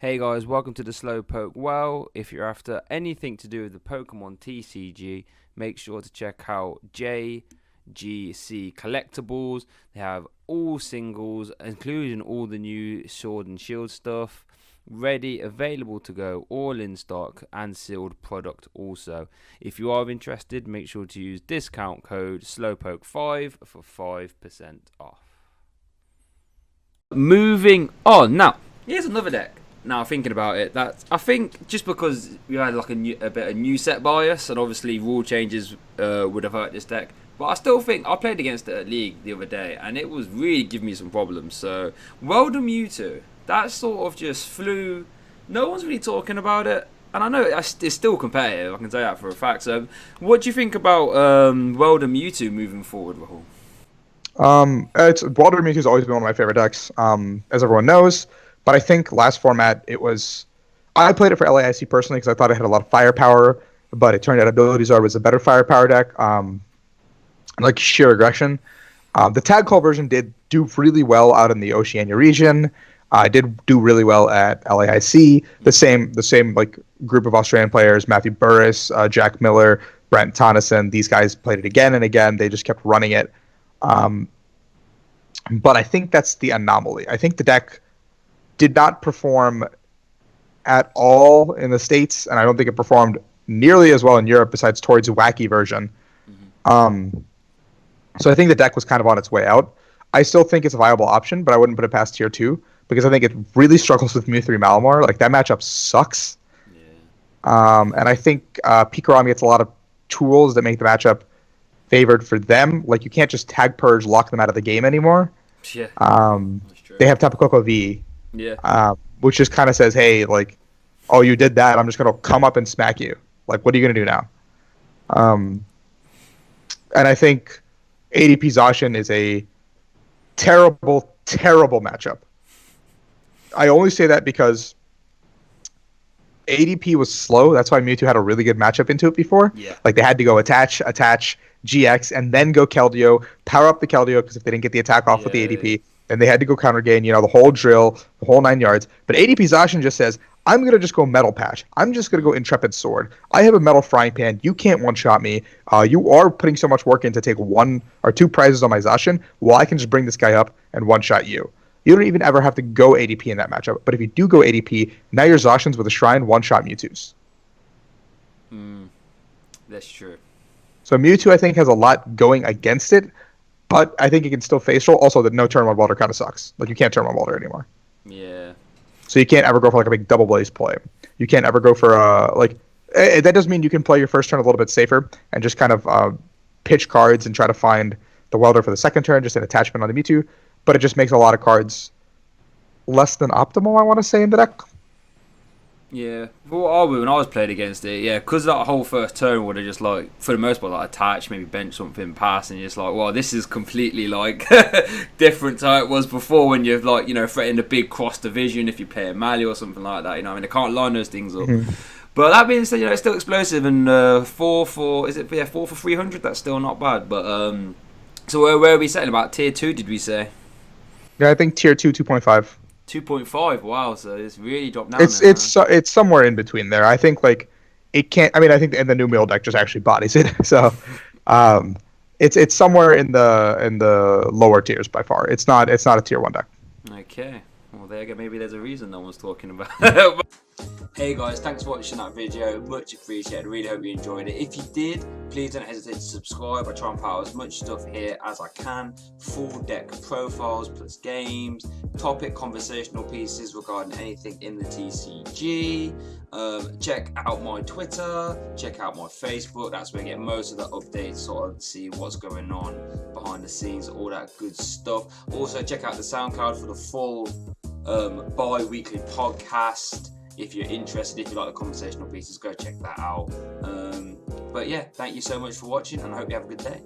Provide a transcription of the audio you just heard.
Hey guys, welcome to the Slowpoke. Well, if you're after anything to do with the Pokemon TCG, make sure to check out JGC Collectibles. They have all singles, including all the new Sword and Shield stuff, ready, available to go, all in stock, and sealed product also. If you are interested, make sure to use discount code Slowpoke5 for 5% off. Moving on. Now, here's another deck. Now thinking about it, that I think just because we had like a bit of new set bias, and obviously rule changes would have hurt this deck, but I still think I played against it at League the other day, and it was really giving me some problems. So Welder Mewtwo, that sort of just flew. No one's really talking about it, and I know it's still competitive. I can say that for a fact. So, what do you think about Welder Mewtwo moving forward, Rahul? It's Welder Mewtwo has always been one of my favorite decks, as everyone knows. But I think last format I played it for LAIC personally because I thought it had a lot of firepower, but it turned out Ability Czar was a better firepower deck, like sheer aggression. The tag call version did do really well out in the Oceania region. Did do really well at LAIC. The same like group of Australian players: Matthew Burris, Jack Miller, Brent Tonneson. These guys played it again and again. They just kept running it. But I think that's the anomaly. I think the deck did not perform at all in the States, and I don't think it performed nearly as well in Europe besides Torrid's wacky version. So I think the deck was kind of on its way out. I still think it's a viable option, but I wouldn't put it past tier 2 because I think it really struggles with Mew 3 Malamar. Like, that matchup sucks. Yeah. And I think Pikarom gets a lot of tools that make the matchup favored for them. Like, you can't just tag purge, lock them out of the game anymore. Yeah. They have Tapu Koko V. Yeah. Which just kind of says, hey, like, oh, you did that. I'm just going to come up and smack you. Like, what are you going to do now? And I think ADP Zacian is a terrible, terrible matchup. I only say that because ADP was slow. That's why Mewtwo had a really good matchup into it before. Yeah. Like, they had to go attach, GX, and then go Keldeo, power up the Keldeo because if they didn't get the attack off with the ADP, then they had to go counter gain, the whole drill, the whole 9 yards. But ADP Zacian just says, I'm going to just go Metal Patch. I'm just going to go Intrepid Sword. I have a Metal Frying Pan. You can't one-shot me. You are putting so much work in to take 1 or 2 prizes on my Zacian, well, I can just bring this guy up and one-shot you. You don't even ever have to go ADP in that matchup. But if you do go ADP, now your Zacians with a Shrine one-shot Mewtwo's. That's true. So Mewtwo, I think, has a lot going against it, but I think it can still face roll. Also, the no turn 1 Welder kind of sucks. Like, you can't turn 1 Welder anymore. Yeah. So you can't ever go for like a big double blaze play. You can't ever go for that does mean you can play your first turn a little bit safer and just kind of pitch cards and try to find the Welder for the second turn, just an attachment on the Mewtwo. But it just makes a lot of cards less than optimal, I want to say, in the deck. Yeah, well, when I was playing against it, because that whole first turn would have just, like, for the most part, like, attach, maybe bench something, pass, and you're just like, well, this is completely, like, different to how it was before when you've, like, threatened a big cross division if you play a Mali or something like that, I mean, they can't line those things up. But that being said, it's still explosive, and 4 for 300, that's still not bad, but, so where are we setting, about tier 2, did we say? Yeah, I think tier 2, 2.5. 2.5. Wow, so it's really dropped down. It's somewhere in between there. I think like it can't. I mean, I think the new meal deck just actually bodies it. So, it's somewhere in the lower tiers by far. It's not a tier 1 deck. Okay. Well, maybe there's a reason no one's talking about it. Hey guys, thanks for watching that video. Much appreciated. Really hope you enjoyed it. If you did, please don't hesitate to subscribe. I try and put out as much stuff here as I can. Full deck profiles plus games, topic conversational pieces regarding anything in the TCG. Check out my Twitter, check out my Facebook. That's where you get most of the updates, sort of see what's going on behind the scenes, all that good stuff. Also, check out the SoundCloud for the full bi-weekly podcast. If you're interested, if you like the conversational pieces, go check that out. But yeah, thank you so much for watching, and I hope you have a good day.